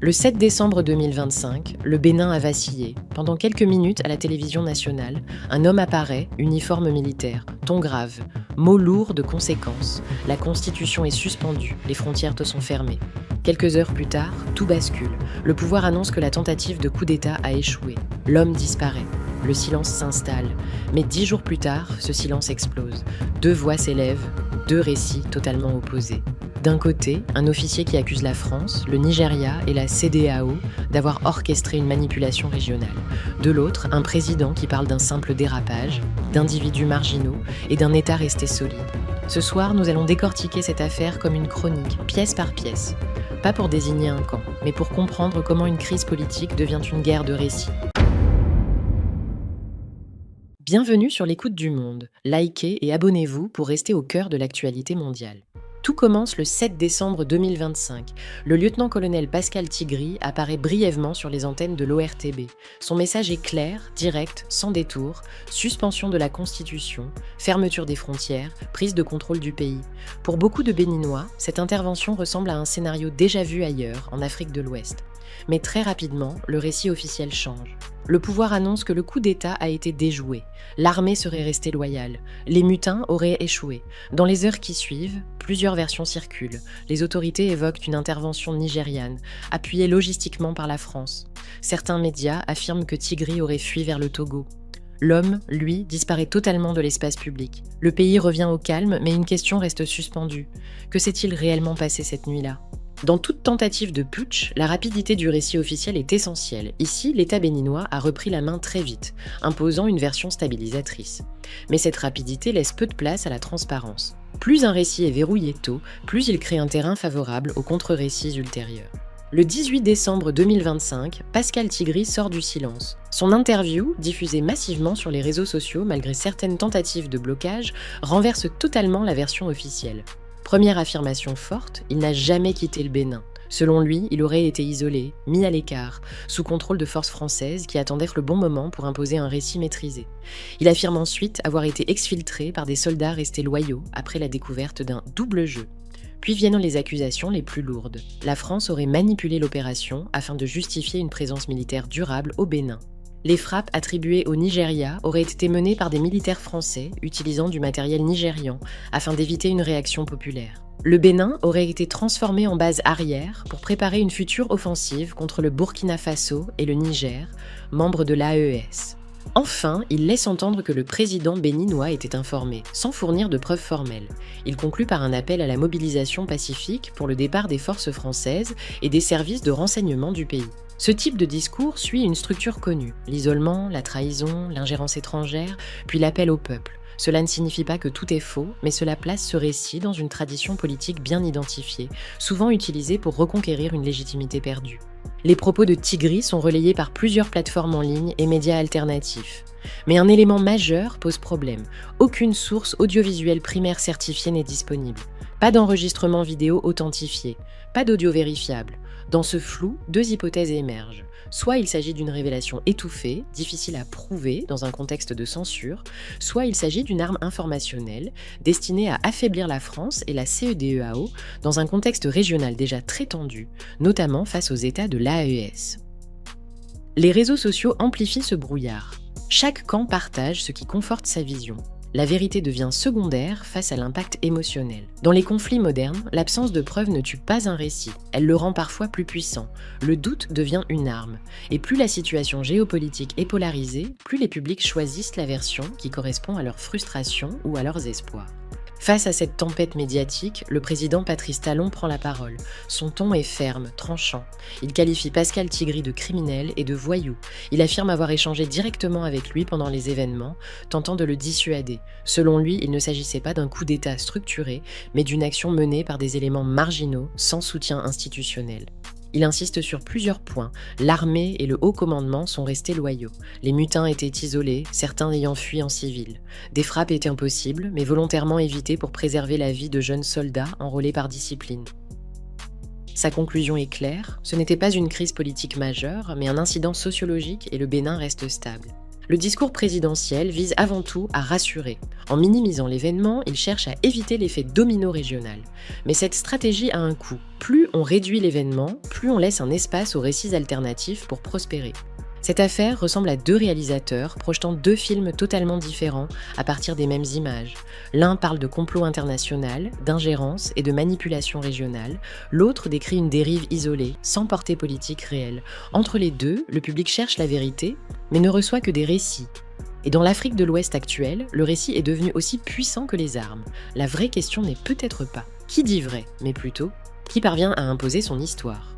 Le 7 décembre 2025, le Bénin a vacillé. Pendant quelques minutes à la télévision nationale, un homme apparaît, uniforme militaire, ton grave, mots lourds de conséquences. La constitution est suspendue, les frontières te sont fermées. Quelques heures plus tard, tout bascule. Le pouvoir annonce que la tentative de coup d'État a échoué. L'homme disparaît. Le silence s'installe. Mais 10 jours plus tard, ce silence explose. Deux voix s'élèvent, deux récits totalement opposés. D'un côté, un officier qui accuse la France, le Nigeria et la CEDEAO d'avoir orchestré une manipulation régionale. De l'autre, un président qui parle d'un simple dérapage, d'individus marginaux et d'un État resté solide. Ce soir, nous allons décortiquer cette affaire comme une chronique, pièce par pièce. Pas pour désigner un camp, mais pour comprendre comment une crise politique devient une guerre de récits. Bienvenue sur l'écoute du monde. Likez et abonnez-vous pour rester au cœur de l'actualité mondiale. Tout commence le 7 décembre 2025. Le lieutenant-colonel Pascal Tigri apparaît brièvement sur les antennes de l'ORTB. Son message est clair, direct, sans détour, suspension de la Constitution, fermeture des frontières, prise de contrôle du pays. Pour beaucoup de Béninois, cette intervention ressemble à un scénario déjà vu ailleurs, en Afrique de l'Ouest. Mais très rapidement, le récit officiel change. Le pouvoir annonce que le coup d'État a été déjoué. L'armée serait restée loyale. Les mutins auraient échoué. Dans les heures qui suivent, plusieurs versions circulent. Les autorités évoquent une intervention nigériane, appuyée logistiquement par la France. Certains médias affirment que Tigri aurait fui vers le Togo. L'homme, lui, disparaît totalement de l'espace public. Le pays revient au calme, mais une question reste suspendue. Que s'est-il réellement passé cette nuit-là ? Dans toute tentative de putsch, la rapidité du récit officiel est essentielle. Ici, l'État béninois a repris la main très vite, imposant une version stabilisatrice. Mais cette rapidité laisse peu de place à la transparence. Plus un récit est verrouillé tôt, plus il crée un terrain favorable aux contre-récits ultérieurs. Le 18 décembre 2025, Pascal Tigri sort du silence. Son interview, diffusée massivement sur les réseaux sociaux malgré certaines tentatives de blocage, renverse totalement la version officielle. Première affirmation forte, il n'a jamais quitté le Bénin. Selon lui, il aurait été isolé, mis à l'écart, sous contrôle de forces françaises qui attendaient le bon moment pour imposer un récit maîtrisé. Il affirme ensuite avoir été exfiltré par des soldats restés loyaux après la découverte d'un double jeu. Puis viennent les accusations les plus lourdes. La France aurait manipulé l'opération afin de justifier une présence militaire durable au Bénin. Les frappes attribuées au Nigeria auraient été menées par des militaires français utilisant du matériel nigérian afin d'éviter une réaction populaire. Le Bénin aurait été transformé en base arrière pour préparer une future offensive contre le Burkina Faso et le Niger, membres de l'AES. Enfin, il laisse entendre que le président béninois était informé, sans fournir de preuves formelles. Il conclut par un appel à la mobilisation pacifique pour le départ des forces françaises et des services de renseignement du pays. Ce type de discours suit une structure connue, l'isolement, la trahison, l'ingérence étrangère, puis l'appel au peuple. Cela ne signifie pas que tout est faux, mais cela place ce récit dans une tradition politique bien identifiée, souvent utilisée pour reconquérir une légitimité perdue. Les propos de Tigri sont relayés par plusieurs plateformes en ligne et médias alternatifs. Mais un élément majeur pose problème. Aucune source audiovisuelle primaire certifiée n'est disponible. Pas d'enregistrement vidéo authentifié, pas d'audio vérifiable. Dans ce flou, deux hypothèses émergent. Soit il s'agit d'une révélation étouffée, difficile à prouver dans un contexte de censure, soit il s'agit d'une arme informationnelle destinée à affaiblir la France et la CEDEAO dans un contexte régional déjà très tendu, notamment face aux États de l'AES. Les réseaux sociaux amplifient ce brouillard. Chaque camp partage ce qui conforte sa vision. La vérité devient secondaire face à l'impact émotionnel. Dans les conflits modernes, l'absence de preuves ne tue pas un récit, elle le rend parfois plus puissant. Le doute devient une arme. Et plus la situation géopolitique est polarisée, plus les publics choisissent la version qui correspond à leurs frustrations ou à leurs espoirs. Face à cette tempête médiatique, le président Patrice Talon prend la parole. Son ton est ferme, tranchant. Il qualifie Pascal Tigri de criminel et de voyou. Il affirme avoir échangé directement avec lui pendant les événements, tentant de le dissuader. Selon lui, il ne s'agissait pas d'un coup d'État structuré, mais d'une action menée par des éléments marginaux, sans soutien institutionnel. Il insiste sur plusieurs points. L'armée et le haut commandement sont restés loyaux. Les mutins étaient isolés, certains ayant fui en civil. Des frappes étaient impossibles, mais volontairement évitées pour préserver la vie de jeunes soldats enrôlés par discipline. Sa conclusion est claire, ce n'était pas une crise politique majeure, mais un incident sociologique et le Bénin reste stable. Le discours présidentiel vise avant tout à rassurer. En minimisant l'événement, il cherche à éviter l'effet domino régional. Mais cette stratégie a un coût. Plus on réduit l'événement, plus on laisse un espace aux récits alternatifs pour prospérer. Cette affaire ressemble à deux réalisateurs projetant deux films totalement différents à partir des mêmes images. L'un parle de complot international, d'ingérence et de manipulation régionale, l'autre décrit une dérive isolée, sans portée politique réelle. Entre les deux, le public cherche la vérité, mais ne reçoit que des récits. Et dans l'Afrique de l'Ouest actuelle, le récit est devenu aussi puissant que les armes. La vraie question n'est peut-être pas qui dit vrai, mais plutôt qui parvient à imposer son histoire.